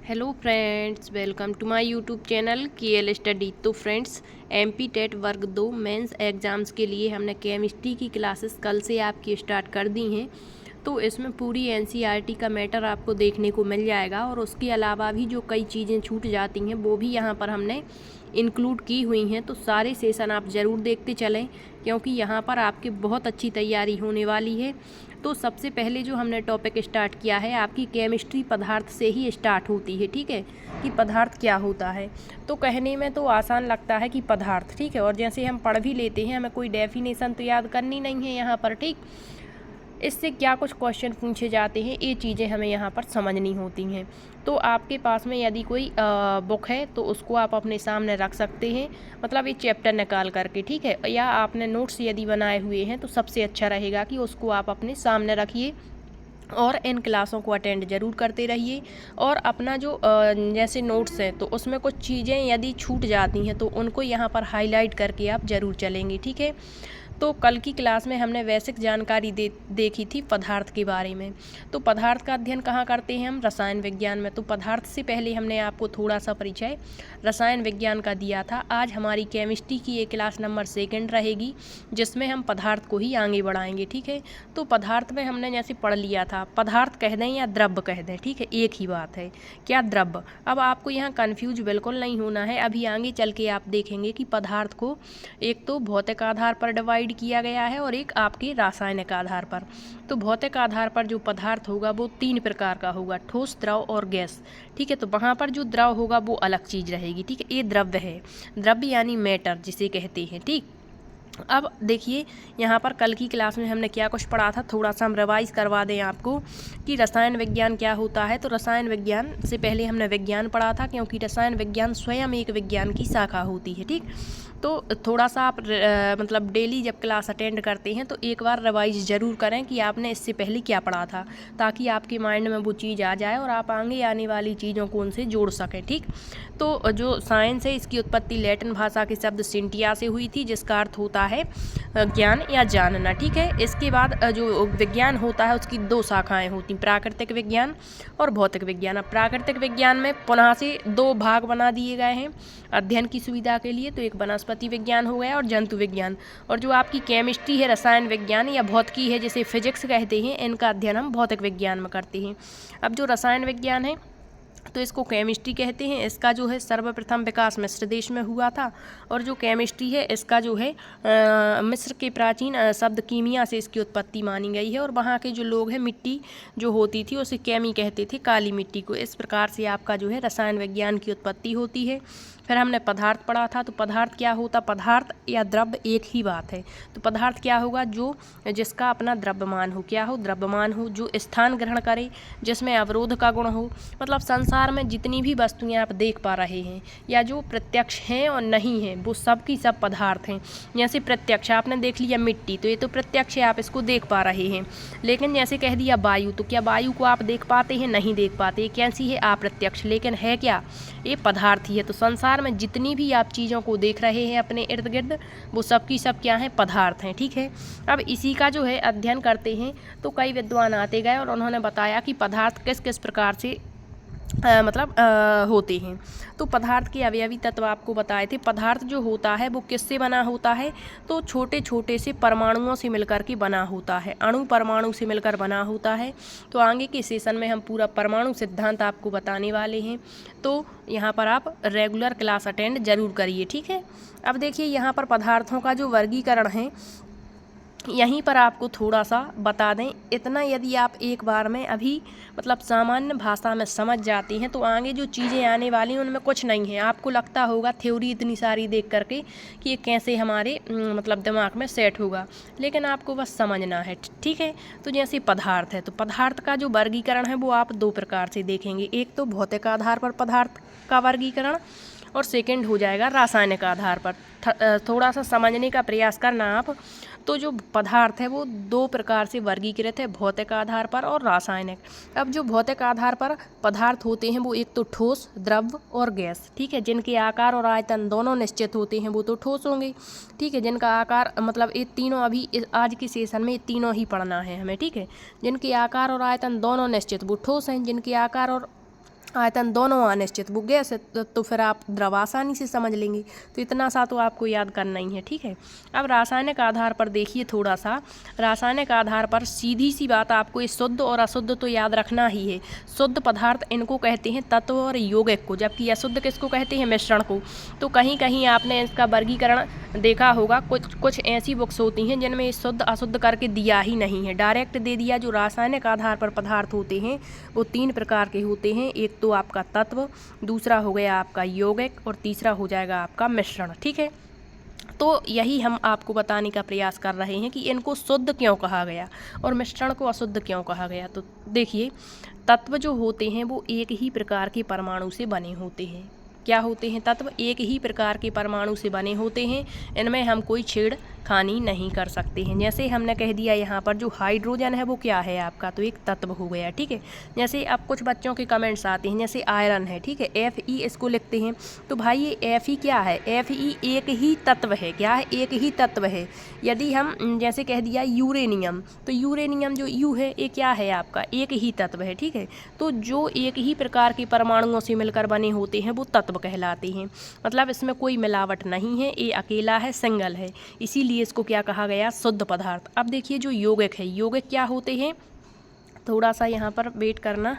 Hello friends, welcome to my YouTube channel KL study. तो friends, MP TET वर्ग 2 mains exams के लिए हमने केमिस्ट्री की क्लासेस कल से आपकी स्टार्ट कर दी हैं। तो इसमें पूरी एनसीईआरटी का मैटर आपको देखने को मिल जाएगा और उसके अलावा भी जो कई चीज़ें छूट जाती हैं वो भी यहाँ पर हमने इंक्लूड की हुई हैं। तो सारे सेशन आप ज़रूर देखते चलें क्योंकि यहाँ पर आपकी बहुत अच्छी तैयारी होने वाली है। तो सबसे पहले जो हमने टॉपिक स्टार्ट किया है, आपकी केमिस्ट्री पदार्थ से ही स्टार्ट होती है, ठीक है, कि पदार्थ क्या होता है। तो कहने में तो आसान लगता है कि पदार्थ, ठीक है, और जैसे हम पढ़ भी लेते हैं, हमें कोई डेफिनेशन तो याद करनी नहीं है यहाँ पर, ठीक। इससे क्या कुछ क्वेश्चन पूछे जाते हैं, ये चीज़ें हमें यहाँ पर समझनी होती हैं। तो आपके पास में यदि कोई बुक है तो उसको आप अपने सामने रख सकते हैं, मतलब ये चैप्टर निकाल करके, ठीक है, या आपने नोट्स यदि बनाए हुए हैं तो सबसे अच्छा रहेगा कि उसको आप अपने सामने रखिए और इन क्लासों को अटेंड ज़रूर करते रहिए। और अपना जो जैसे नोट्स हैं तो उसमें कुछ चीज़ें यदि छूट जाती हैं तो उनको यहाँ पर हाईलाइट करके आप ज़रूर चलेंगे, ठीक है। तो कल की क्लास में हमने बेसिक जानकारी देखी थी पदार्थ के बारे में। तो पदार्थ का अध्ययन कहाँ करते हैं हम? रसायन विज्ञान में। तो पदार्थ से पहले हमने आपको थोड़ा सा परिचय रसायन विज्ञान का दिया था। आज हमारी केमिस्ट्री की ये क्लास नंबर 2 रहेगी जिसमें हम पदार्थ को ही आगे बढ़ाएंगे, ठीक है। तो पदार्थ में हमने जैसे पढ़ लिया था, पदार्थ कह दें या द्रव्य कह दें, ठीक है, एक ही बात है। क्या? द्रव्य। अब आपको यहाँ कन्फ्यूज बिल्कुल नहीं होना है। अभी आगे चल के आप देखेंगे कि पदार्थ को एक तो भौतिक आधार पर डिवाइड किया गया है और एक आपके रासायनिक आधार पर। तो भौतिक आधार पर जो पदार्थ होगा वो 3 प्रकार का होगा, ठोस, द्रव और गैस, ठीक है। तो वहाँ पर जो द्रव होगा वो अलग चीज़ रहेगी, ठीक है। ये द्रव्य है, द्रव्य यानी मैटर जिसे कहते हैं, ठीक। अब देखिए यहाँ पर कल की क्लास में हमने क्या कुछ पढ़ा था, थोड़ा सा हम रिवाइज करवा दें आपको कि रसायन विज्ञान क्या होता है। तो रसायन विज्ञान से पहले हमने विज्ञान पढ़ा था क्योंकि रसायन विज्ञान स्वयं एक विज्ञान की शाखा होती है, ठीक। तो थोड़ा सा आप मतलब डेली जब क्लास अटेंड करते हैं तो एक बार रिवाइज ज़रूर करें कि आपने इससे पहले क्या पढ़ा था, ताकि आपके माइंड में वो चीज़ आ जाए और आप आगे आने वाली चीज़ों को उनसे जोड़ सकें, ठीक। तो जो साइंस है इसकी उत्पत्ति लैटिन भाषा के शब्द सिंटिया से हुई थी जिसका अर्थ होता है ज्ञान या जानना, ठीक है। इसके बाद जो विज्ञान होता है उसकी 2 शाखाएं होती, प्राकृतिक विज्ञान और भौतिक विज्ञान। अब प्राकृतिक विज्ञान में पुनः से 2 भाग बना दिए गए हैं अध्ययन की सुविधा के लिए। तो एक वनस्पति विज्ञान हो गया और जंतु विज्ञान। और जो आपकी केमिस्ट्री है, रसायन विज्ञान या भौतिकी है जिसे फिजिक्स कहते हैं, इनका अध्ययन हम भौतिक विज्ञान में करते हैं। अब जो रसायन विज्ञान है तो इसको केमिस्ट्री कहते हैं। इसका जो है सर्वप्रथम विकास मिस्र देश में हुआ था। और जो केमिस्ट्री है इसका जो है मिस्र के प्राचीन शब्द कीमिया से इसकी उत्पत्ति मानी गई है। और वहाँ के जो लोग हैं, मिट्टी जो होती थी उसे केमी कहते थे, काली मिट्टी को। इस प्रकार से आपका जो है रसायन विज्ञान की उत्पत्ति होती है। फिर हमने पदार्थ पढ़ा था। तो पदार्थ क्या होता? पदार्थ या द्रव्य एक ही बात है। तो पदार्थ क्या होगा? जो जिसका अपना द्रव्यमान हो, क्या हो? द्रव्यमान हो, जो स्थान ग्रहण करे, जिसमें अवरोध का गुण हो। मतलब संसार में जितनी भी वस्तुएं आप देख पा रहे हैं या जो प्रत्यक्ष हैं और नहीं हैं, वो सब की सब पदार्थ हैं। जैसे प्रत्यक्ष आपने देख लिया मिट्टी, तो ये तो प्रत्यक्ष है, आप इसको देख पा रहे हैं। लेकिन जैसे कह दिया वायु, तो क्या वायु को आप देख पाते हैं? नहीं देख पाते। ये कैसी है? अप्रत्यक्ष। लेकिन है क्या? ये पदार्थ ही है। तो संसार में जितनी भी आप चीज़ों को देख रहे हैं अपने इर्द गिर्द, वो सब की सब क्या है? पदार्थ हैं, ठीक है। अब इसी का जो है अध्ययन करते हैं तो कई विद्वान आते गए और उन्होंने बताया कि पदार्थ किस किस प्रकार से होते हैं। तो पदार्थ के अवयवी तत्व आपको बताए थे। पदार्थ जो होता है वो किससे बना होता है? तो छोटे छोटे से परमाणुओं से मिलकर के बना होता है, अणु परमाणु से मिलकर बना होता है। तो आगे के सेशन में हम पूरा परमाणु सिद्धांत आपको बताने वाले हैं। तो यहाँ पर आप रेगुलर क्लास अटेंड जरूर करिए, ठीक है। अब देखिए यहाँ पर पदार्थों का जो वर्गीकरण है यहीं पर आपको थोड़ा सा बता दें इतना, यदि आप एक बार में अभी मतलब सामान्य भाषा में समझ जाती हैं तो आगे जो चीज़ें आने वाली हैं उनमें कुछ नहीं है। आपको लगता होगा थ्योरी इतनी सारी देख करके कि ये कैसे हमारे मतलब दिमाग में सेट होगा, लेकिन आपको बस समझना है, ठीक है। तो जैसे पदार्थ है, तो पदार्थ का जो वर्गीकरण है वो आप 2 प्रकार से देखेंगे। एक तो भौतिक आधार पर पदार्थ का वर्गीकरण और सेकंड हो जाएगा रासायनिक आधार पर। थोड़ा सा समझने का प्रयास करना आप। तो जो पदार्थ है वो 2 प्रकार से वर्गीकृत है, भौतिक आधार पर और रासायनिक। अब जो भौतिक आधार पर पदार्थ होते हैं वो एक तो ठोस, द्रव और गैस, ठीक है। जिनके आकार और आयतन दोनों निश्चित होते हैं वो तो ठोस होंगे, ठीक है। जिनका आकार मतलब ये तीनों अभी आज के सेशन में ये तीनों ही पढ़ना है हमें, ठीक है। जिनके आकार और आयतन दोनों निश्चित वो ठोस हैं, जिनके आकार और आयतन दोनों अनिश्चित, वो गैस है तो फिर आप द्रव आसानी से समझ लेंगे। तो इतना सा तो आपको याद करना ही है, ठीक है। अब रासायनिक आधार पर देखिए थोड़ा सा, रासायनिक आधार पर सीधी सी बात, आपको ये शुद्ध और अशुद्ध तो याद रखना ही है। शुद्ध पदार्थ इनको कहते हैं तत्व और यौगिक को, जबकि अशुद्ध किसको कहते हैं, मिश्रण को। तो कहीं कहीं आपने इसका वर्गीकरण देखा होगा, कुछ ऐसी बुक्स होती हैं जिनमें शुद्ध अशुद्ध करके दिया ही नहीं है, डायरेक्ट दे दिया। जो रासायनिक आधार पर पदार्थ होते हैं वो 3 प्रकार के होते हैं, एक तो आपका तत्व, दूसरा हो गया आपका यौगिक और तीसरा हो जाएगा आपका मिश्रण, ठीक है। तो यही हम आपको बताने का प्रयास कर रहे हैं कि इनको शुद्ध क्यों कहा गया और मिश्रण को अशुद्ध क्यों कहा गया। तो देखिए, तत्व जो होते हैं वो एक ही प्रकार के परमाणु से बने होते हैं। क्या होते हैं तत्व? एक ही प्रकार के परमाणु से बने होते हैं, इनमें हम कोई छेड़खानी नहीं कर सकते हैं। जैसे हमने कह दिया यहाँ पर जो हाइड्रोजन है वो क्या है आपका, तो एक तत्व हो गया, ठीक है। जैसे अब कुछ बच्चों के कमेंट्स आते हैं, जैसे आयरन है, ठीक है, Fe इसको लिखते हैं, तो भाई ये Fe क्या है, Fe एक ही तत्व है, क्या है, एक ही तत्व है। यदि हम जैसे कह दिया यूरेनियम, तो यूरेनियम जो यू है ये क्या है आपका, एक ही तत्व है, ठीक है। तो जो एक ही प्रकार के परमाणुओं से मिलकर बने होते हैं वो तत्व कहलाते हैं, मतलब इसमें कोई मिलावट नहीं है, ये अकेला है, सिंगल है, इसीलिए इसको क्या कहा गया, शुद्ध पदार्थ। अब देखिए जो यौगिक है, यौगिक क्या होते हैं, थोड़ा सा यहाँ पर वेट करना।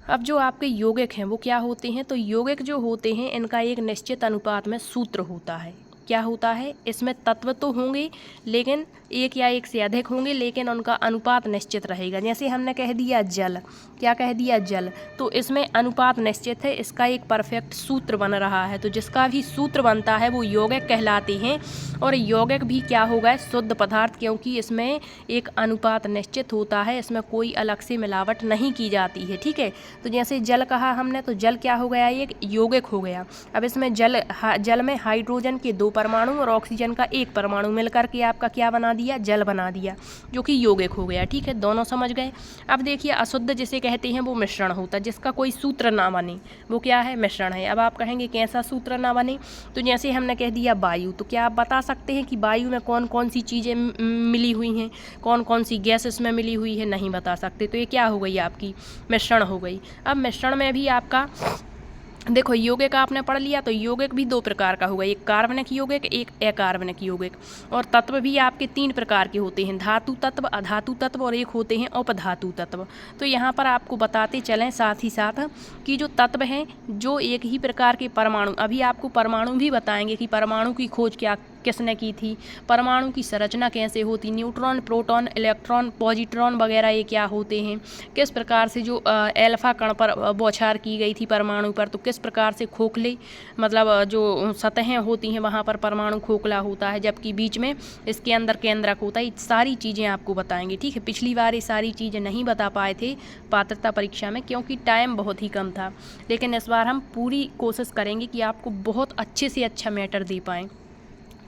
अब जो आपके यौगिक हैं वो क्या होते हैं, तो यौगिक जो होते हैं इनका एक निश्चित अनुपात में सूत्र होता है। क्या होता है, इसमें तत्व तो होंगे लेकिन एक या एक से अधिक होंगे, लेकिन उनका अनुपात निश्चित रहेगा। जैसे हमने कह दिया जल, क्या कह दिया जल, तो इसमें अनुपात निश्चित है, इसका एक परफेक्ट सूत्र बन रहा है। तो जिसका भी सूत्र बनता है वो यौगिक कहलाते हैं। और यौगिक भी क्या होगा, शुद्ध पदार्थ, क्योंकि इसमें एक अनुपात निश्चित होता है, इसमें कोई अलग से मिलावट नहीं की जाती है, ठीक है। तो जैसे जल कहा हमने, तो जल क्या हो गया, एक यौगिक हो गया। अब इसमें जल में हाइड्रोजन के 2 परमाणु और ऑक्सीजन का 1 परमाणु मिलकर के आपका क्या बना दिया, जल बना दिया, जो कि यौगिक हो गया, ठीक है। दोनों समझ गए। अब देखिए अशुद्ध जिसे कहते हैं वो मिश्रण होता है, जिसका कोई सूत्र ना बने, वो क्या है, मिश्रण है। अब आप कहेंगे कैसा सूत्र ना बने, तो जैसे हमने कह दिया वायु, तो क्या आप बता सकते हैं कि वायु में कौन कौन सी चीज़ें मिली हुई हैं, कौन कौन सी गैस इसमें मिली हुई है, नहीं बता सकते। तो ये क्या हो गई आपकी, मिश्रण हो गई। अब मिश्रण में भी आपका देखो यौगिक आपने पढ़ लिया, तो यौगिक भी 2 प्रकार का होगा, एक कार्बनिक यौगिक, एक अकार्बनिक यौगिक। और तत्व भी आपके 3 प्रकार के होते हैं, धातु तत्व, अधातु तत्व और एक होते हैं उपधातु तत्व। तो यहाँ पर आपको बताते चलें साथ ही साथ कि जो तत्व हैं जो एक ही प्रकार के परमाणु, अभी आपको परमाणु भी बताएंगे कि परमाणु की खोज किसने की थी, परमाणु की संरचना कैसे होती, न्यूट्रॉन, प्रोटॉन, इलेक्ट्रॉन, पॉजिट्रॉन वगैरह ये क्या होते हैं, किस प्रकार से जो एल्फा कण पर बौछार की गई थी परमाणु पर, तो किस प्रकार से खोखले मतलब जो सतहें होती हैं वहाँ पर परमाणु खोखला होता है, जबकि बीच में इसके अंदर केंद्रक होता है। सारी चीज़ें आपको बताएंगे, ठीक है। पिछली बार ये सारी चीज़ें नहीं बता पाए थे पात्रता परीक्षा में, क्योंकि टाइम बहुत ही कम था, लेकिन इस बार हम पूरी कोशिश करेंगे कि आपको बहुत अच्छे से अच्छा मैटर दे पाएँ,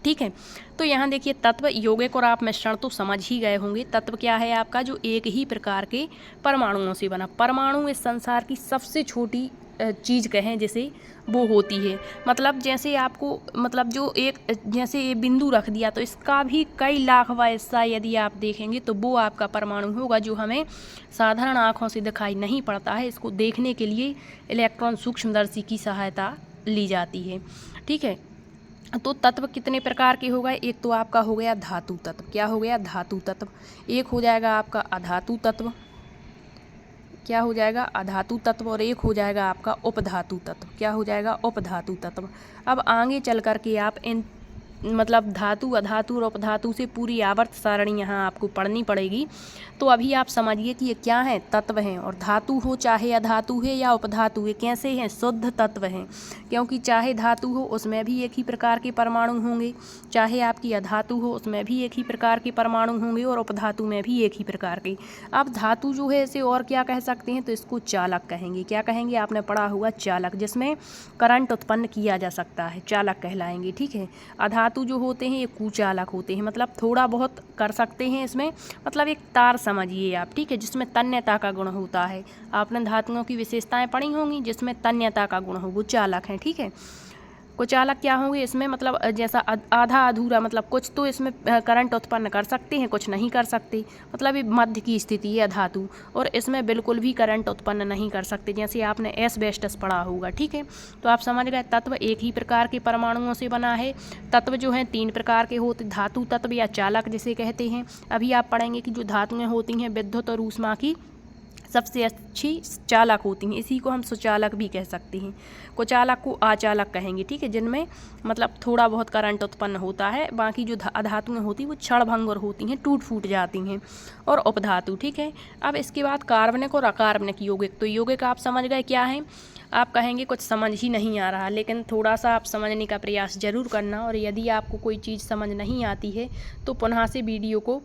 ठीक है। तो यहाँ देखिए तत्व, यौगिक और आप मिश्रण तो समझ ही गए होंगे। तत्व क्या है आपका, जो एक ही प्रकार के परमाणुओं से बना। परमाणु इस संसार की सबसे छोटी चीज़ कहें जिसे, वो होती है। मतलब जैसे आपको मतलब जो एक जैसे ये बिंदु रख दिया, तो इसका भी कई लाखवां हिस्सा यदि आप देखेंगे तो वो आपका परमाणु होगा, जो हमें साधारण आँखों से दिखाई नहीं पड़ता है। इसको देखने के लिए इलेक्ट्रॉन सूक्ष्मदर्शी की सहायता ली जाती है, ठीक है। तो तत्व कितने प्रकार के हो गए, एक तो आपका हो गया धातु तत्व, क्या हो गया, धातु तत्व। एक हो जाएगा आपका अधातु तत्व, क्या हो जाएगा, अधातु तत्व। और एक हो जाएगा आपका उपधातु तत्व, क्या हो जाएगा, उपधातु तत्व। अब आगे चल कर के आप इन मतलब धातु, अधातु और उपधातु से पूरी आवर्त सारणी यहाँ आपको पढ़नी पड़ेगी। तो अभी आप समझिए कि ये क्या हैं, तत्व हैं। और धातु हो चाहे अधातु है या उपधातु, ये कैसे हैं, शुद्ध तत्व हैं। क्योंकि चाहे धातु हो उसमें भी एक ही प्रकार के परमाणु होंगे, चाहे आपकी अधातु हो उसमें भी एक ही प्रकार के परमाणु होंगे, और उपधातु में भी एक ही प्रकार के। अब धातु जो है इसे और क्या कह सकते हैं, तो इसको चालक कहेंगे। क्या कहेंगे, आपने पढ़ा हुआ चालक, जिसमें करंट उत्पन्न किया जा सकता है, चालक कहलाएंगे, ठीक है। धातु जो होते हैं ये कुचालक होते हैं, मतलब थोड़ा बहुत कर सकते हैं इसमें, मतलब एक तार समझिए आप, ठीक है, जिसमें तन्यता का गुण होता है। आपने धातुओं की विशेषताएं पढ़ी होंगी, जिसमें तन्यता का गुण हो, वो चालक हैं, ठीक है। कुचालक क्या होंगे इसमें, मतलब जैसा आधा अधूरा, मतलब कुछ तो इसमें करंट उत्पन्न कर सकते हैं, कुछ नहीं कर सकते, मतलब ये मध्य की स्थिति है धातु, और इसमें बिल्कुल भी करंट उत्पन्न नहीं कर सकते। जैसे आपने एस्बेस्टस पढ़ा होगा, ठीक है। तो आप समझ गए, तत्व एक ही प्रकार के परमाणुओं से बना है। तत्व जो हैं 3 प्रकार के होते, धातु तत्व या चालक जिसे कहते हैं। अभी आप पढ़ेंगे कि जो धातुएँ होती हैं विद्युत और ऊष्मा की सबसे अच्छी चालक होती हैं, इसी को हम सुचालक भी कह सकते हैं। कुचालक को अचालक कहेंगे, ठीक है, जिनमें मतलब थोड़ा बहुत करंट उत्पन्न होता है, बाकी जो धातुएँ होती हैं वो क्षणभंगुर होती हैं, टूट फूट जाती हैं। और उपधातु, ठीक है। अब इसके बाद कार्बनिक और अकार्बनिक यौगिक। तो यौगिक आप समझ गए क्या है। आप कहेंगे कुछ समझ ही नहीं आ रहा, लेकिन थोड़ा सा आप समझने का प्रयास ज़रूर करना, और यदि आपको कोई चीज़ समझ नहीं आती है तो पुनः से वीडियो को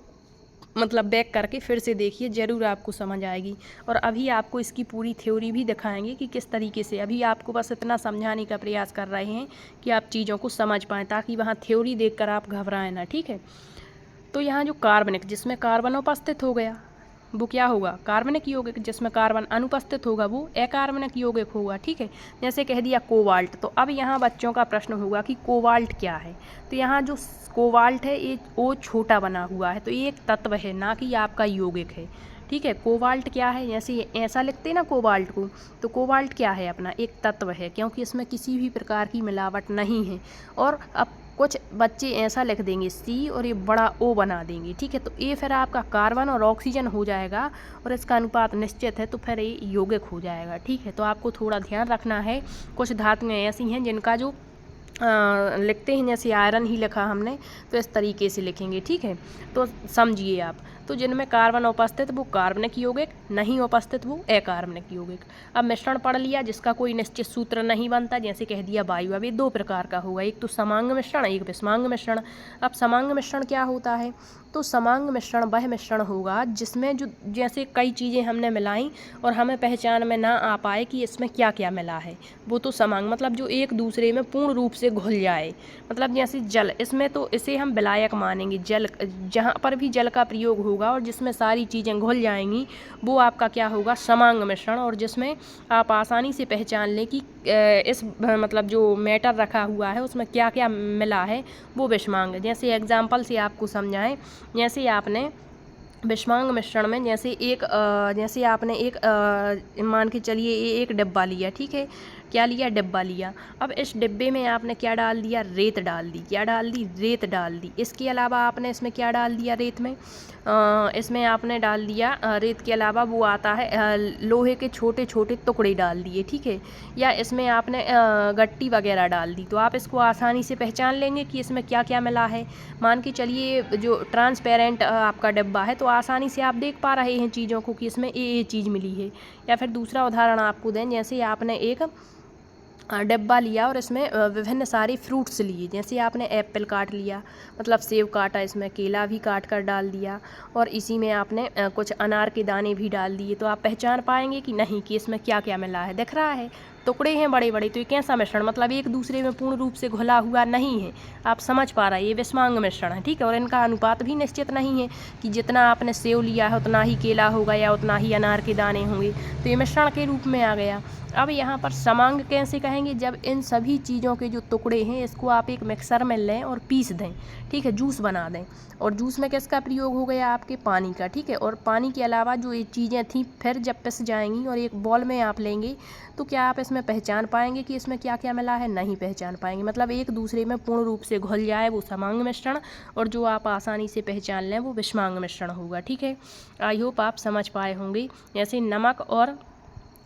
मतलब बैक करके फिर से देखिए, ज़रूर आपको समझ आएगी। और अभी आपको इसकी पूरी थ्योरी भी दिखाएंगे कि किस तरीके से। अभी आपको बस इतना समझाने का प्रयास कर रहे हैं कि आप चीज़ों को समझ पाएँ, ताकि वहाँ थ्योरी देखकर आप घबराएं ना, ठीक है। तो यहाँ जो कार्बनिक, जिसमें कार्बन उपस्थित हो गया, वो क्या होगा, कार्बनिक यौगिक। जिसमें कार्बन अनुपस्थित होगा वो अकार्बनिक यौगिक होगा, ठीक है। जैसे कह दिया कोबाल्ट। तो अब यहाँ बच्चों का प्रश्न होगा कि कोबाल्ट क्या है। तो यहाँ जो कोबाल्ट है ये ओ छोटा बना हुआ है, तो ये एक तत्व है, ना कि आपका यौगिक है, ठीक है। कोबाल्ट क्या है, जैसे ऐसा लिखते हैं ना कोबाल्ट को, तो कोबाल्ट क्या है अपना, एक तत्व है, क्योंकि इसमें किसी भी प्रकार की मिलावट नहीं है। और अब कुछ बच्चे ऐसा लिख देंगे सी और ये बड़ा ओ बना देंगे, ठीक है। तो ये फिर आपका कार्बन और ऑक्सीजन हो जाएगा, और इसका अनुपात निश्चित है, तो फिर ये यौगिक हो जाएगा, ठीक है। तो आपको थोड़ा ध्यान रखना है। कुछ धातुएँ ऐसी हैं जिनका जो लिखते हैं, जैसे आयरन ही लिखा हमने, तो इस तरीके से लिखेंगे, ठीक है। तो समझिए आप। तो जिनमें कार्बन उपस्थित वो कार्बनिक यौगिक, नहीं उपस्थित वो अकार्बनिक यौगिक। अब मिश्रण पढ़ लिया जिसका कोई निश्चित सूत्र नहीं बनता, जैसे कह दिया वायु। अब ये 2 प्रकार का होगा, एक तो समांग मिश्रण, एक विषमांग मिश्रण। अब समांग मिश्रण क्या होता है, तो समांग मिश्रण वह मिश्रण होगा जिसमें जो जैसे कई चीज़ें हमने मिलाई और हमें पहचान में ना आ पाए कि इसमें क्या क्या मिला है, वो तो समांग, मतलब जो एक दूसरे में पूर्ण रूप से घुल जाए। मतलब जैसे जल, इसमें तो इसे हम विलायक मानेंगे। जल, जहाँ पर भी जल का प्रयोग होगा और जिसमें सारी चीज़ें घुल जाएंगी, वो आपका क्या होगा, समांग मिश्रण। और जिसमें आप आसानी से पहचान लें कि इस मतलब जो मैटर रखा हुआ है उसमें क्या क्या मिला है, वो विषमांग। जैसे एग्जाम्पल से आपको समझाएं, जैसे आपने विषमांग मिश्रण में जैसे आपने एक मान के चलिए एक डिब्बा लिया, ठीक है। क्या लिया, डिब्बा लिया। अब इस डिब्बे में आपने क्या डाल दिया, रेत डाल दी। क्या डाल दी, रेत डाल दी। इसके अलावा आपने इसमें क्या डाल दिया, रेत में इसमें आपने डाल दिया रेत के अलावा वो आता है लोहे के छोटे छोटे टुकड़े डाल दिए, ठीक है। या इसमें आपने गट्टी वगैरह डाल दी। तो आप इसको आसानी से पहचान लेंगे कि इसमें क्या क्या मिला है। मान के चलिए जो ट्रांसपेरेंट आपका डिब्बा है, तो आसानी से आप देख पा रहे हैं चीज़ों को कि इसमें ये चीज़ मिली है। या फिर दूसरा उदाहरण आपको दें, जैसे आपने एक डिब्बा लिया और इसमें विभिन्न सारे फ्रूट्स लिए। जैसे आपने एप्पल काट लिया, मतलब सेब काटा, इसमें केला भी काट कर डाल दिया, और इसी में आपने कुछ अनार के दाने भी डाल दिए। तो आप पहचान पाएंगे कि नहीं कि इसमें क्या क्या मिला है। दिख रहा है, टुकड़े हैं बड़े बड़े, तो ये कैसा मिश्रण, मतलब एक दूसरे में पूर्ण रूप से घुला हुआ नहीं है। आप समझ पा रहे हैं, ये विषमांग मिश्रण है, ठीक है। और इनका अनुपात भी निश्चित नहीं है कि जितना आपने सेव लिया है उतना ही केला होगा या उतना ही अनार के दाने होंगे। तो ये मिश्रण के रूप में आ गया। अब यहाँ पर समांग कैसे कहेंगे, जब इन सभी चीज़ों के जो टुकड़े हैं इसको आप एक मिक्सर में लें और पीस दें, ठीक है, जूस बना दें। और जूस में किसका प्रयोग हो गया, आपके पानी का, ठीक है। और पानी के अलावा जो ये चीज़ें थीं फिर जब पिस जाएंगी और एक बॉल में आप लेंगे, तो क्या आप इसमें पहचान पाएंगे कि इसमें क्या क्या मिला है, नहीं पहचान पाएंगे। मतलब एक दूसरे में पूर्ण रूप से घुल जाए वो समांग मिश्रण, और जो आप आसानी से पहचान लें वो विषमांग मिश्रण होगा, ठीक है। आई होप आप समझ पाए होंगे। जैसे नमक और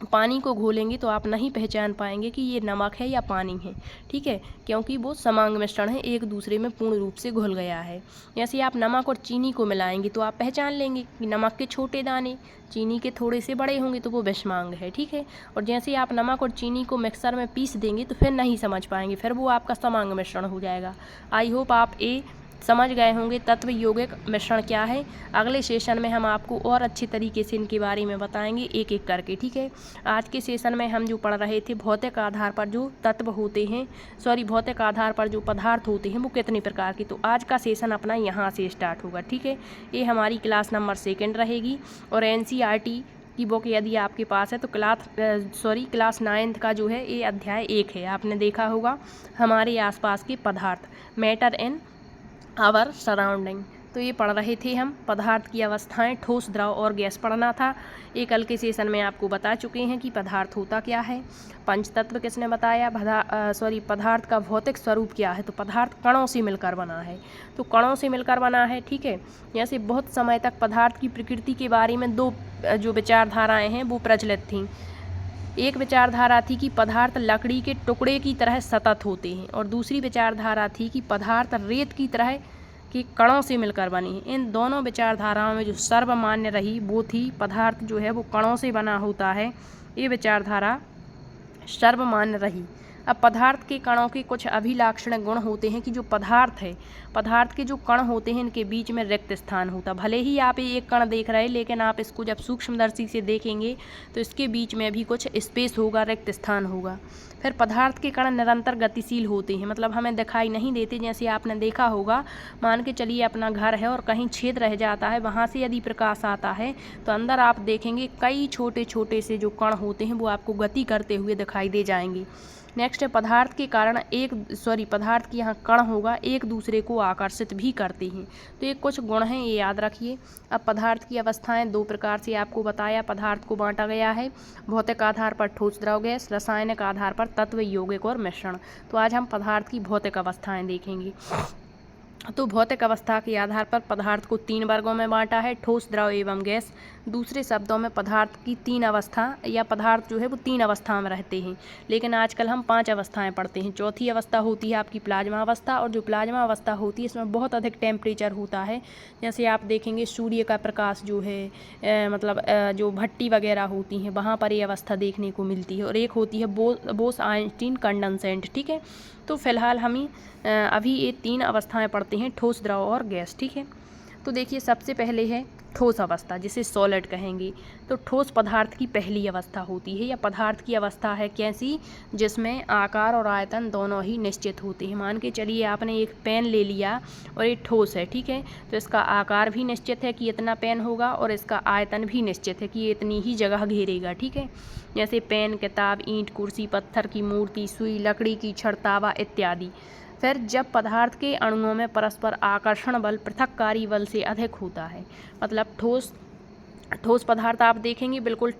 पानी को घोलेंगे तो आप नहीं पहचान पाएंगे कि ये नमक है या पानी है, ठीक है, क्योंकि वो समांग मिश्रण है, एक दूसरे में पूर्ण रूप से घुल गया है। जैसे आप नमक और चीनी को मिलाएंगे तो आप पहचान लेंगे कि नमक के छोटे दाने चीनी के थोड़े से बड़े होंगे, तो वो विषमांग है, ठीक है। और जैसे आप नमक और चीनी को मिक्सर में पीस देंगे तो फिर नहीं समझ पाएंगे, फिर वो आपका समांग मिश्रण हो जाएगा। आई होप आप समझ गए होंगे तत्व यौगिक मिश्रण क्या है। अगले सेशन में हम आपको और अच्छे तरीके से इनके बारे में बताएंगे एक एक करके, ठीक है। आज के सेशन में हम जो पढ़ रहे थे भौतिक आधार पर जो तत्व होते हैं, भौतिक आधार पर जो पदार्थ होते हैं वो कितने प्रकार के, तो आज का सेशन अपना यहाँ से स्टार्ट होगा, ठीक है। ये हमारी क्लास नंबर 2 रहेगी और NCERT की बुक यदि आपके पास है तो क्लास 9th का जो है ये अध्याय 1 है। आपने देखा होगा हमारे आसपास के पदार्थ, मैटर इन आवर सराउंडिंग। तो ये पढ़ रहे थे हम पदार्थ की अवस्थाएं, ठोस, द्रव और गैस पढ़ना था। ये कल के सेशन में आपको बता चुके हैं कि पदार्थ होता क्या है। पंचतत्व किसने बताया? पदार्थ का भौतिक स्वरूप क्या है? तो पदार्थ कणों से मिलकर बना है। तो कणों से मिलकर बना है, ठीक है। जैसे बहुत समय तक पदार्थ की प्रकृति के बारे में दो जो विचारधाराएँ हैं वो प्रचलित थीं। एक विचारधारा थी कि पदार्थ लकड़ी के टुकड़े की तरह सतत होते हैं, और दूसरी विचारधारा थी कि पदार्थ रेत की तरह के कणों से मिलकर बने हैं। इन दोनों विचारधाराओं में जो सर्वमान्य रही वो थी पदार्थ जो है वो कणों से बना होता है। ये विचारधारा सर्वमान्य रही। अब पदार्थ के कणों के कुछ अभिलाक्षणिक गुण होते हैं कि जो पदार्थ है, पदार्थ के जो कण होते हैं इनके बीच में रिक्त स्थान होता। भले ही आप एक कण देख रहे हैं लेकिन आप इसको जब सूक्ष्मदर्शी से देखेंगे तो इसके बीच में भी कुछ स्पेस होगा, रिक्त स्थान होगा। फिर पदार्थ के कण निरंतर गतिशील होते हैं, मतलब हमें दिखाई नहीं देते। जैसे आपने देखा होगा, मान के चलिए अपना घर है और कहीं छेद रह जाता है, वहाँ से यदि प्रकाश आता है तो अंदर आप देखेंगे कई छोटे छोटे से जो कण होते हैं वो आपको गति करते हुए दिखाई दे जाएंगे। नेक्स्ट है पदार्थ के कारण पदार्थ की यहाँ कण होगा एक दूसरे को आकर्षित भी करते हैं। तो ये कुछ गुण हैं, ये याद रखिए। अब पदार्थ की अवस्थाएं दो प्रकार से आपको बताया, पदार्थ को बांटा गया है भौतिक आधार पर ठोस, द्रव, गैस, रासायनिक आधार पर तत्व, यौगिक और मिश्रण। तो आज हम पदार्थ की भौतिक अवस्थाएं देखेंगे। तो भौतिक अवस्था के आधार पर पदार्थ को 3 वर्गों में बांटा है, ठोस, द्रव एवं गैस। दूसरे शब्दों में पदार्थ की 3 अवस्था या पदार्थ जो है वो 3 अवस्था में रहते हैं, लेकिन आजकल हम 5 अवस्थाएं पढ़ते हैं। चौथी अवस्था होती है आपकी प्लाज्मा अवस्था, और जो प्लाज्मा अवस्था होती है इसमें बहुत अधिक टेम्परेचर होता है। जैसे आप देखेंगे सूर्य का प्रकाश जो है जो भट्टी वगैरह होती हैं वहाँ पर ये अवस्था देखने को मिलती है। और एक होती है बोस-आइंस्टीन कंडेंसेट, ठीक है। तो फिलहाल हम अभी ये 3 अवस्थाएं पढ़ते हैं, ठोस, द्रव और गैस, ठीक है। तो देखिए सबसे पहले है ठोस अवस्था, जिसे सॉलिड कहेंगे। तो ठोस पदार्थ की पहली अवस्था होती है, या पदार्थ की अवस्था है कैसी, जिसमें आकार और आयतन दोनों ही निश्चित होते हैं। मान के चलिए आपने एक पेन ले लिया और ये ठोस है, ठीक है। तो इसका आकार भी निश्चित है कि इतना पेन होगा, और इसका आयतन भी निश्चित है कि ये इतनी ही जगह घेरेगा, ठीक है। जैसे पेन, किताब, ईंट, कुर्सी, पत्थर की मूर्ति, सुई, लकड़ी की छड़, तावा इत्यादि। फिर जब पदार्थ के अणुओं में परस्पर आकर्षण बल पृथक्कारी बल से अधिक होता है, मतलब ठोस पदार्थ आप देखेंगे बिल्कुल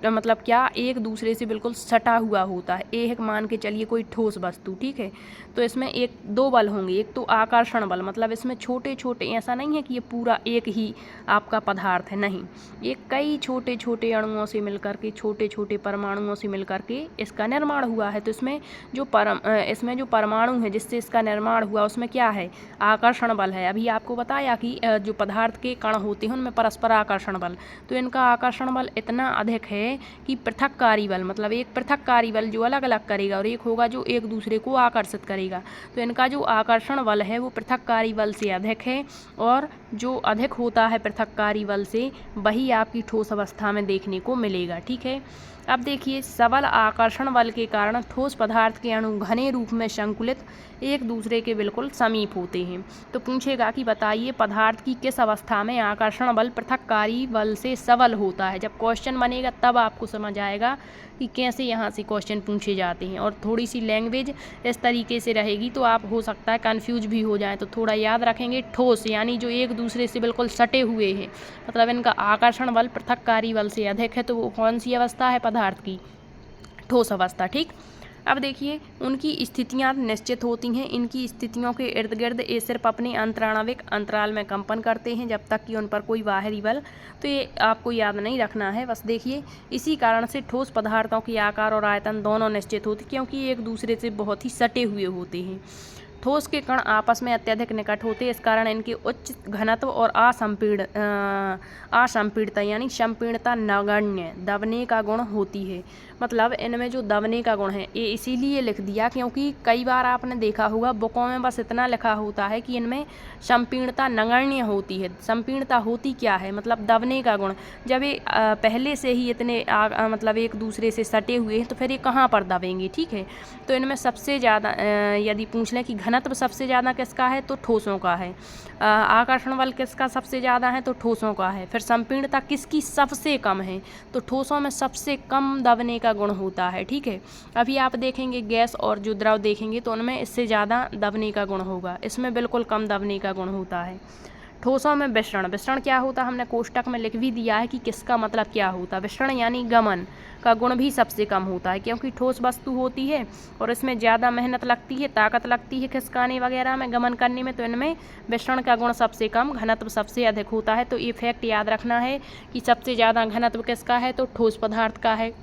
एक दूसरे से बिल्कुल सटा हुआ होता है। एक मान के चलिए कोई ठोस वस्तु, ठीक है। तो इसमें 2 बल होंगे, एक तो आकर्षण बल, मतलब इसमें छोटे छोटे, ऐसा नहीं है कि ये पूरा एक ही आपका पदार्थ है, नहीं, ये कई छोटे छोटे अणुओं से मिलकर के, छोटे छोटे परमाणुओं से मिलकर के इसका निर्माण हुआ है। तो इसमें जो परमाणु है जिससे इसका निर्माण हुआ उसमें क्या है, आकर्षण बल है। अभी आपको बताया कि जो पदार्थ के कण होते हैं उनमें परस्पर आकर्षण बल, तो इनका आकर्षण बल इतना अधिक है कि पृथक्कारी बल, मतलब एक पृथक्कारी बल जो अलग अलग करेगा और एक होगा जो एक दूसरे को आकर्षित करेगा। तो इनका जो आकर्षण बल है वो पृथक्कारी बल से अधिक है, और जो अधिक होता है पृथक्कारी बल से वही आपकी ठोस अवस्था में देखने को मिलेगा, ठीक है। अब देखिए सबल आकर्षण बल के कारण ठोस पदार्थ के अणु घने रूप में संकुलित एक दूसरे के बिल्कुल समीप होते हैं। तो पूछेगा कि बताइए पदार्थ की किस अवस्था में आकर्षण बल पृथक्कारी बल से सबल होता है। जब क्वेश्चन बनेगा तब आपको समझ आएगा कि कैसे यहाँ से क्वेश्चन पूछे जाते हैं। और थोड़ी सी लैंग्वेज इस तरीके से रहेगी तो आप हो सकता है कंफ्यूज भी हो जाए। तो थोड़ा याद रखेंगे, ठोस यानी जो एक दूसरे से बिल्कुल सटे हुए हैं, मतलब इनका आकर्षण बल पृथक्कारी बल से अधिक है, तो वो कौन सी अवस्था है पदार्थ की, ठोस अवस्था, ठीक। अब देखिए उनकी स्थितियां निश्चित होती हैं, इनकी स्थितियों के इर्द गिर्द ये सिर्फ अपने अंतराणविक अंतराल में कंपन करते हैं जब तक कि उन पर कोई बाहरी बल, तो ये आपको याद नहीं रखना है बस। देखिए इसी कारण से ठोस पदार्थों के आकार और आयतन दोनों निश्चित होते, क्योंकि एक दूसरे से बहुत ही सटे हुए होते हैं। ठोस के कण आपस में अत्यधिक निकट होते हैं, इस कारण इनके उच्च घनत्व और असंपीड़ता यानी संपीड़ता नगण्य दबने का गुण होती है। मतलब इनमें जो दबने का गुण है ये इसीलिए लिख दिया क्योंकि कई बार आपने देखा होगा बुकों में बस इतना लिखा होता है कि इनमें संपीड़ता नगण्य होती है। संपीड़ता होती क्या है, मतलब दबने का गुण। जब ये पहले से ही इतने मतलब एक दूसरे से सटे हुए हैं तो फिर ये कहाँ पर दबेंगे, ठीक है। तो इनमें सबसे ज़्यादा यदि पूछ लें कि घनत्व सबसे ज़्यादा किसका है, तो ठोसों का है। आकर्षण बल किसका सबसे ज़्यादा है, तो ठोसों का है। फिर संपीड़ता किसकी सबसे कम है, तो ठोसों में सबसे कम दबने का गुण होता है। ठीक है, अभी आप देखेंगे गैस और जो द्रव देखेंगे तो उनमें इससे ज़्यादा दबने का गुण होगा, इसमें बिल्कुल कम दबने का गुण होता है। ठोसों में विसरण, विसरण क्या होता है, हमने कोष्टक में लिख भी दिया है कि किसका मतलब क्या होता है। विसरण यानी गमन का गुण भी सबसे कम होता है, क्योंकि ठोस वस्तु होती है और इसमें ज़्यादा मेहनत लगती है, ताकत लगती है खिसकाने वगैरह में, गमन करने में, तो इनमें विसरण का गुण सबसे कम, घनत्व सबसे अधिक होता है। तो ये फैक्ट याद रखना है कि सबसे ज़्यादा घनत्व किसका है, तो ठोस पदार्थ का है।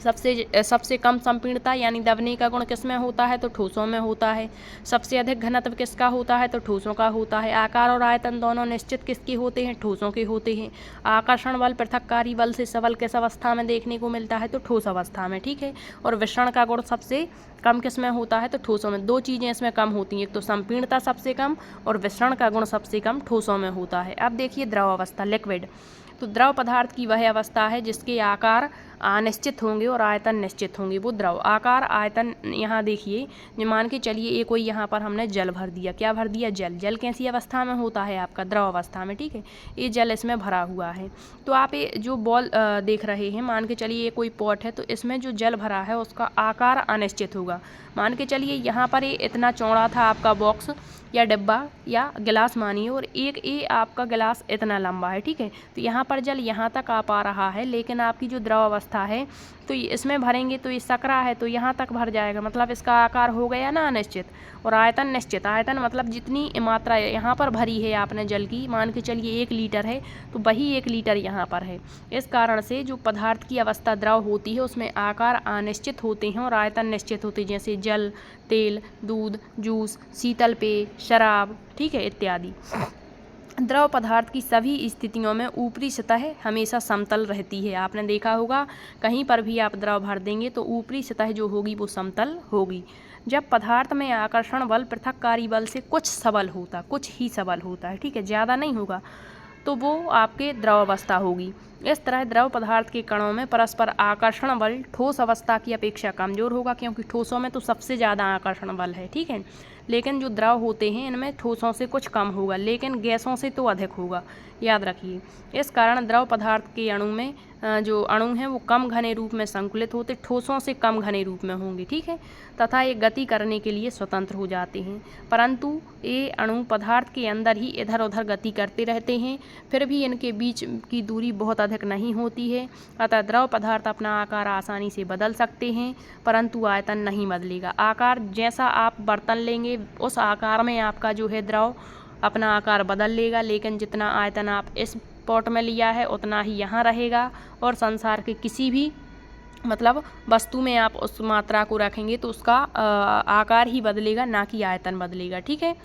सबसे कम संपीड़ता यानी दबने का गुण किस में होता है, तो ठोसों में होता है। सबसे अधिक घनत्व किसका होता है, तो ठोसों का होता है। आकार और आयतन दोनों निश्चित किसके होते हैं, ठोसों के होते हैं। आकर्षण बल पृथककारी बल से सबल किस अवस्था में देखने को मिलता है, तो ठोस अवस्था में। ठीक है, और विसरण का गुण सबसे कम किस में होता है, तो ठोसों में। दो चीज़ें इसमें कम होती हैं, एक तो संपीड़ता सबसे कम और विसरण का गुण सबसे कम ठोसों में होता है। अब देखिए द्रव अवस्था, लिक्विड। तो द्रव पदार्थ की वह अवस्था है जिसके आकार अनिश्चित होंगे और आयतन निश्चित होंगे, वो द्रव। आकार आयतन, यहाँ देखिए, मान के चलिए ये कोई यहाँ पर हमने जल भर दिया, क्या भर दिया, जल। जल कैसी अवस्था में होता है आपका, द्रव अवस्था में। ठीक है, ये जल इसमें भरा हुआ है। तो आप ये जो बॉल देख रहे हैं, मान के चलिए ये कोई पॉट है, तो इसमें जो जल भरा है उसका आकार अनिश्चित होगा। मान के चलिए यहाँ पर ये इतना चौड़ा था आपका बॉक्स या डिब्बा या गिलास मानिए, और एक ये आपका गिलास इतना लंबा है। ठीक है, तो यहाँ पर जल यहाँ तक आ पा रहा है, लेकिन आपकी जो द्रव अवस्था है तो इसमें भरेंगे तो ये सकरा है तो यहाँ तक भर जाएगा, मतलब इसका आकार हो गया ना अनिश्चित। और आयतन निश्चित, आयतन मतलब जितनी मात्रा यहाँ पर भरी है आपने जल की, मान के चलिए 1 लीटर है तो वही 1 लीटर यहाँ पर है। इस कारण से जो पदार्थ की अवस्था द्रव होती है उसमें आकार अनिश्चित होते हैं और आयतन निश्चित होते हैं, जैसे जल, तेल, दूध, जूस, शीतल पेय, शराब, ठीक है, इत्यादि। द्रव पदार्थ की सभी स्थितियों में ऊपरी सतह हमेशा समतल रहती है। आपने देखा होगा कहीं पर भी आप द्रव भर देंगे तो ऊपरी सतह जो होगी वो समतल होगी। जब पदार्थ में आकर्षण बल पृथककारी बल से कुछ सबल होता, कुछ ही सबल होता है, ठीक है, ज़्यादा नहीं होगा, तो वो आपके द्रव अवस्था होगी। इस तरह द्रव पदार्थ के कणों में परस्पर आकर्षण बल ठोस अवस्था की अपेक्षा कमजोर होगा, क्योंकि ठोसों में तो सबसे ज़्यादा आकर्षण बल है। ठीक है, लेकिन जो द्रव होते हैं इनमें ठोसों से कुछ कम होगा, लेकिन गैसों से तो अधिक होगा, याद रखिए। इस कारण द्रव पदार्थ के अणु में जो अणु हैं वो कम घने रूप में संकुलित होते, ठोसों से कम घने रूप में होंगे। ठीक है, तथा ये गति करने के लिए स्वतंत्र हो जाते हैं, परंतु ये अणु पदार्थ के अंदर ही इधर उधर गति करते रहते हैं, फिर भी इनके बीच की दूरी बहुत अधिक नहीं होती है। अतः द्रव पदार्थ अपना आकार आसानी से बदल सकते हैं, परंतु आयतन नहीं बदलेगा। आकार जैसा आप बर्तन लेंगे उस आकार में आपका जो है द्रव अपना आकार बदल लेगा, लेकिन जितना आयतन आप इस पॉट में लिया है उतना ही यहाँ रहेगा। और संसार के किसी भी मतलब वस्तु में आप उस मात्रा को रखेंगे तो उसका आकार ही बदलेगा, ना कि आयतन बदलेगा। ठीक है,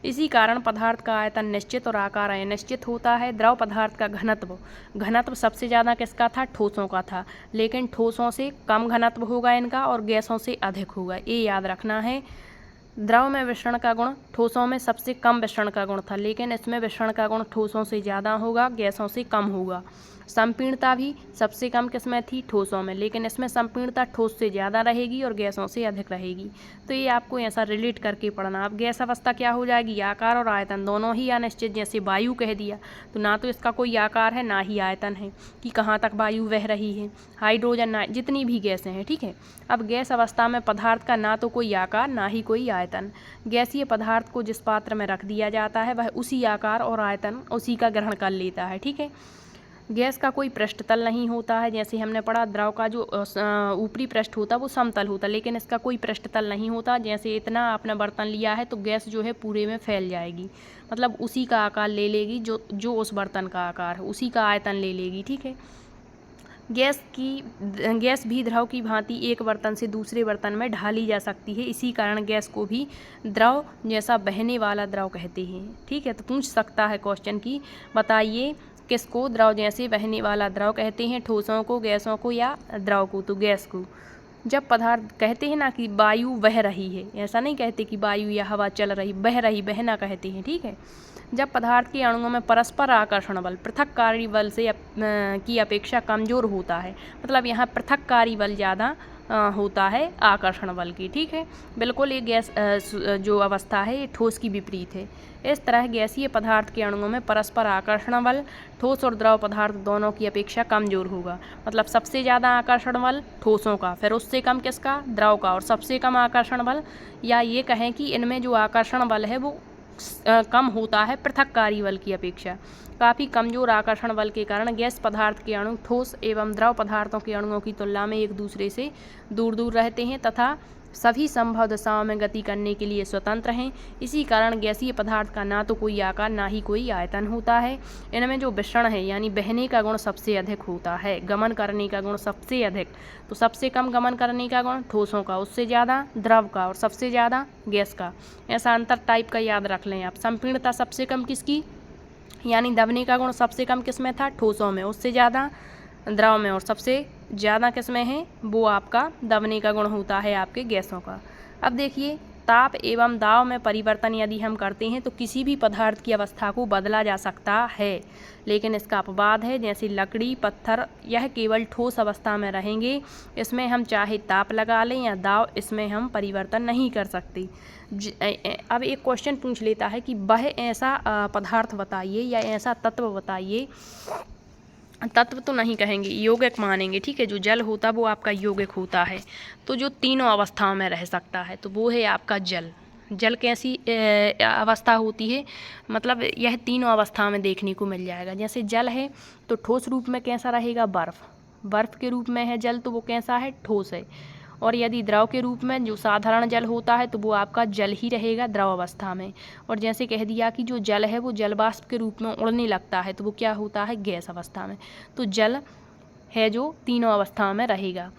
इसी कारण पदार्थ का आयतन निश्चित और आकार अनिश्चित होता है। द्रव पदार्थ का घनत्व, घनत्व सबसे ज़्यादा किसका था, ठोसों का था, लेकिन ठोसों से कम घनत्व होगा इनका और गैसों से अधिक होगा, ये याद रखना है। द्रव में विसरण का गुण ठोसों में सबसे कम विसरण का गुण था, लेकिन इसमें विसरण का गुण ठोसों से ज़्यादा होगा, गैसों से कम होगा। संपीड़ता भी सबसे कम किसमें थी, ठोसों में, लेकिन इसमें संपीड़ता ठोस से ज़्यादा रहेगी और गैसों से अधिक रहेगी। तो ये आपको ऐसा रिलेट करके पढ़ना। अब गैस अवस्था क्या हो जाएगी, आकार और आयतन दोनों ही अनिश्चित, जैसे वायु कह दिया तो ना तो इसका कोई आकार है ना ही आयतन है कि कहाँ तक वायु बह रही है, हाइड्रोजन ना, जितनी भी गैसें हैं। ठीक है, अब गैस अवस्था में पदार्थ का ना तो कोई आकार ना ही कोई आयतन। गैसीय पदार्थ को जिस पात्र में रख दिया जाता है वह उसी आकार और आयतन उसी का ग्रहण कर लेता है। ठीक है, गैस का कोई पृष्ठतल नहीं होता है, जैसे हमने पढ़ा द्रव का जो ऊपरी पृष्ठ होता है वो समतल होता है, लेकिन इसका कोई पृष्ठतल नहीं होता। जैसे इतना आपने बर्तन लिया है तो गैस जो है पूरे में फैल जाएगी, मतलब उसी का आकार ले लेगी जो उस बर्तन का आकार है, उसी का आयतन ले लेगी। ठीक है, गैस भी द्रव की भांति एक बर्तन से दूसरे बर्तन में ढाली जा सकती है, इसी कारण गैस को भी द्रव जैसा बहने वाला द्रव कहते हैं। ठीक है, तो पूछ सकता है क्वेश्चन की बताइए किसको द्रव जैसे बहने वाला द्रव कहते हैं, ठोसों को, गैसों को या द्रव को, तो गैस को। जब पदार्थ कहते हैं ना कि वायु बह रही है, ऐसा नहीं कहते कि वायु या हवा चल रही, बह रही, बहना कहते हैं। ठीक है, जब पदार्थ के अणुओं में परस्पर आकर्षण बल पृथककारी बल से की अपेक्षा कमजोर होता है, मतलब यहाँ पृथककारी बल ज़्यादा होता है आकर्षण बल की। ठीक है, बिल्कुल ये गैस जो अवस्था है ये ठोस की विपरीत है। इस तरह गैसीय पदार्थ के अणुओं में परस्पर आकर्षण बल ठोस और द्रव पदार्थ दोनों की अपेक्षा कमजोर होगा। मतलब सबसे ज़्यादा आकर्षण बल ठोसों का, फिर उससे कम किसका, द्रव का, और सबसे कम आकर्षण बल, या ये कहें कि इनमें जो आकर्षण बल है वो कम होता है पृथक्कारी बल की अपेक्षा। काफ़ी कमजोर आकर्षण बल के कारण गैस पदार्थ के अणु ठोस एवं द्रव पदार्थों के अणुओं की तुलना में एक दूसरे से दूर दूर रहते हैं तथा सभी संभव दिशाओं में गति करने के लिए स्वतंत्र हैं। इसी कारण गैसीय पदार्थ का ना तो कोई आकार ना ही कोई आयतन होता है। इनमें जो विषण है यानी बहने का गुण सबसे अधिक होता है, गमन करने का गुण सबसे अधिक। तो सबसे कम गमन करने का गुण ठोसों का, उससे ज़्यादा द्रव का, और सबसे ज़्यादा गैस का। ऐसा अंतर टाइप का याद रख लें आप। संपीड़नता सबसे कम किसकी, यानी दबने का गुण सबसे कम किस में था, ठोसों में, उससे ज़्यादा द्रव में, और सबसे ज़्यादा किस में है, वो आपका दबने का गुण होता है आपके गैसों का। अब देखिए, ताप एवं दाब में परिवर्तन यदि हम करते हैं तो किसी भी पदार्थ की अवस्था को बदला जा सकता है, लेकिन इसका अपवाद है। जैसे लकड़ी, पत्थर, यह केवल ठोस अवस्था में रहेंगे। इसमें हम चाहे ताप लगा लें या दाब, इसमें हम परिवर्तन नहीं कर सकते। अब एक क्वेश्चन पूछ लेता है कि वह ऐसा पदार्थ बताइए या ऐसा तत्व बताइए, तत्व तो नहीं कहेंगे, यौगिक मानेंगे। ठीक है, जो जल होता वो आपका यौगिक होता है, तो जो तीनों अवस्थाओं में रह सकता है, तो वो है आपका जल। जल कैसी अवस्था होती है, मतलब यह तीनों अवस्था में देखने को मिल जाएगा। जैसे जल है तो ठोस रूप में कैसा रहेगा, बर्फ़, बर्फ़ के रूप में है जल तो वो कैसा है, ठोस है। और यदि द्रव के रूप में जो साधारण जल होता है तो वो आपका जल ही रहेगा द्रव अवस्था में। और जैसे कह दिया कि जो जल है वो जल वाष्प के रूप में उड़ने लगता है तो वो क्या होता है, गैस अवस्था में। तो जल है जो तीनों अवस्थाओं में रहेगा।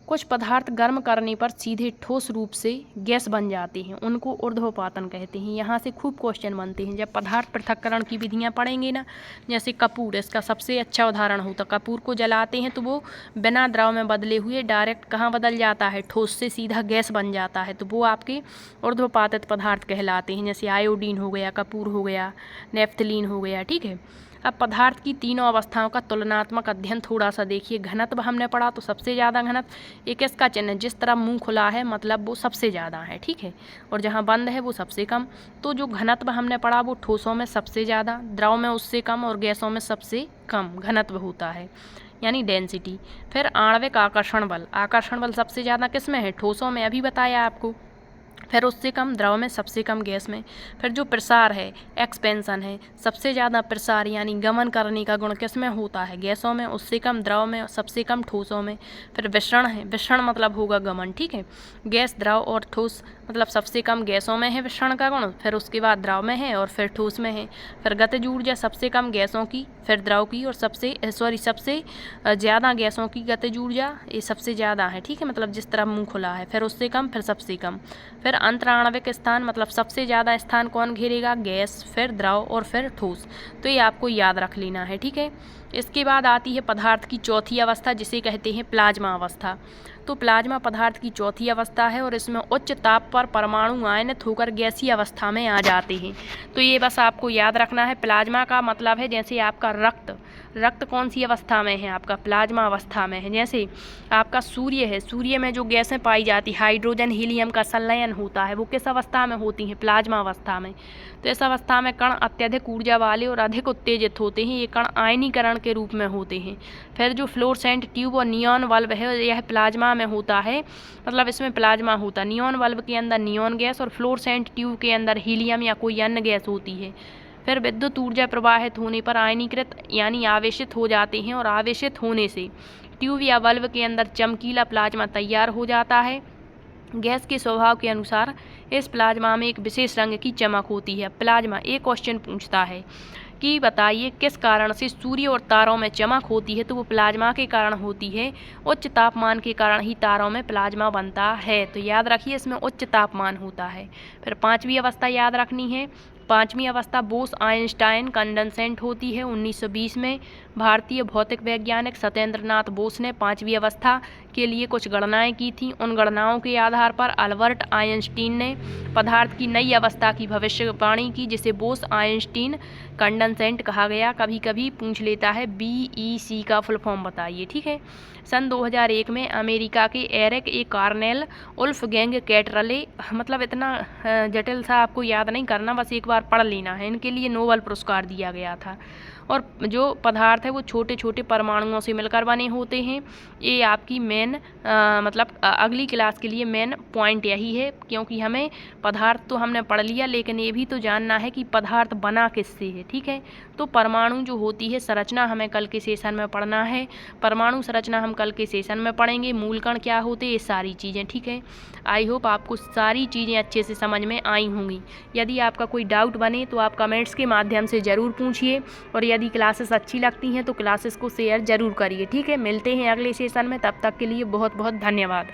कुछ पदार्थ गर्म करने पर सीधे ठोस रूप से गैस बन जाते हैं, उनको ऊर्ध्वपातन कहते हैं। यहाँ से खूब क्वेश्चन बनते हैं जब पदार्थ पृथक्करण की विधियाँ पढ़ेंगे ना। जैसे कपूर, इसका सबसे अच्छा उदाहरण होता। कपूर को जलाते हैं तो वो बिना द्रव में बदले हुए डायरेक्ट कहाँ बदल जाता है, ठोस से सीधा गैस बन जाता है, तो वो आपके ऊर्ध्वपातित पदार्थ कहलाते हैं। जैसे आयोडीन हो गया, कपूर हो गया, नेफ्थलीन हो गया। ठीक है, अब पदार्थ की तीनों अवस्थाओं का तुलनात्मक अध्ययन थोड़ा सा देखिए। घनत्व हमने पढ़ा तो सबसे ज़्यादा घनत्व, एक इसका चिन्ह, जिस तरह मुंह खुला है मतलब वो सबसे ज़्यादा है। ठीक है, और जहाँ बंद है वो सबसे कम। तो जो घनत्व हमने पढ़ा वो ठोसों में सबसे ज़्यादा, द्रव में उससे कम, और गैसों में सबसे कम घनत्व होता है, यानी डेंसिटी। फिर आणविक आकर्षण बल, आकर्षण बल सबसे ज़्यादा किस में है, ठोसों में, अभी बताया आपको। फिर उससे कम द्रव में, सबसे कम गैस में। फिर जो प्रसार है, एक्सपेंशन है, सबसे ज़्यादा प्रसार यानी गमन करने का गुण किस में होता है, गैसों में, उससे कम द्रव में, सबसे कम ठोसों में। फिर विषण है, विषण मतलब होगा गमन। ठीक है, गैस, द्रव और ठोस, मतलब सबसे कम गैसों में है विषण का गुण, फिर उसके बाद द्रव में है, और फिर ठोस में है। फिर गतिज ऊर्जा सबसे कम गैसों की, फिर द्रव की, और सबसे ज़्यादा गैसों की गतिज ऊर्जा ये सबसे ज़्यादा है। ठीक है, मतलब जिस तरह मुँह खुला है, फिर उससे कम, फिर सबसे कम। फिर अंतराणविक स्थान, मतलब सबसे ज़्यादा स्थान कौन घेरेगा, गैस, फिर द्रव और फिर ठोस। तो ये आपको याद रख लेना है। ठीक है, इसके बाद आती है पदार्थ की चौथी अवस्था, जिसे कहते हैं प्लाज्मा अवस्था। तो प्लाज्मा पदार्थ की चौथी अवस्था है और इसमें उच्च ताप पर परमाणु आयनित होकर गैसीय अवस्था में आ जाते हैं। तो ये बस आपको याद रखना है। प्लाज्मा का मतलब है जैसे आपका रक्त, रक्त कौन सी अवस्था में है, आपका प्लाज्मा अवस्था में है। जैसे आपका सूर्य है, सूर्य में जो गैसें पाई जाती, हाइड्रोजन हीलियम का संलयन होता है, वो किस अवस्था में होती हैं, प्लाज्मा अवस्था में। तो इस अवस्था में कण अत्यधिक ऊर्जा वाले और अधिक उत्तेजित होते हैं, ये कण आयनीकरण के रूप में होते हैं। फिर जो फ्लोरोसेंट ट्यूब और नियॉन बल्ब है यह प्लाज्मा में होता है, मतलब इसमें प्लाज्मा होता है। नियॉन बल्ब के अंदर नियॉन गैस और फ्लोरोसेंट ट्यूब के अंदर हीलियम या कोई अन्य गैस होती है। फिर विद्युत ऊर्जा प्रवाहित होने पर आयनीकृत यानी आवेशित हो जाते हैं, और आवेशित होने से ट्यूब या बल्ब के अंदर चमकीला प्लाज्मा तैयार हो जाता है। गैस के स्वभाव के अनुसार इस प्लाज्मा में एक विशेष रंग की चमक होती है। प्लाज्मा, एक क्वेश्चन पूछता है कि बताइए किस कारण से सूर्य और तारों में चमक होती है, तो वो प्लाज्मा के कारण होती है। उच्च तापमान के कारण ही तारों में प्लाज्मा बनता है। तो याद रखिए इसमें उच्च तापमान होता है। फिर पांचवी अवस्था याद रखनी है। पांचवी अवस्था बोस आइंस्टाइन कंडेंसेंट होती है। 1920 में भारतीय भौतिक वैज्ञानिक सत्येंद्रनाथ बोस ने पांचवी अवस्था के लिए कुछ गणनाएं की थीं। उन गणनाओं के आधार पर अल्बर्ट आइंस्टीन ने पदार्थ की नई अवस्था की भविष्यवाणी की, जिसे बोस आइंस्टीन कंडेंसेंट कहा गया। कभी कभी पूछ लेता है BEC का फुल फॉर्म बताइए। ठीक है। सन 2001 में अमेरिका के एरिक ए कार्नेल वुल्फगैंग कैटरले, मतलब इतना जटिल सा आपको याद नहीं करना, बस एक बार पढ़ लेना है, इनके लिए नोबेल पुरस्कार दिया गया था। और जो पदार्थ है वो छोटे छोटे परमाणुओं से मिलकर बने होते हैं। ये आपकी मेन मतलब अगली क्लास के लिए मेन पॉइंट यही है, क्योंकि हमें पदार्थ तो हमने पढ़ लिया, लेकिन ये भी तो जानना है कि पदार्थ बना किससे है। ठीक है। तो परमाणु जो होती है संरचना हमें कल के सेशन में पढ़ना है। परमाणु संरचना हम कल के सेशन में पढ़ेंगे। मूलकण क्या होते हैं, ये सारी चीज़ें। ठीक है। आई होप आपको सारी चीज़ें अच्छे से समझ में आई होंगी। यदि आपका कोई डाउट बने तो आप कमेंट्स के माध्यम से ज़रूर पूछिए, और यदि क्लासेस अच्छी लगती हैं तो क्लासेस को शेयर ज़रूर करिए। ठीक है। मिलते हैं अगले सेशन में, तब तक के लिए बहुत बहुत धन्यवाद।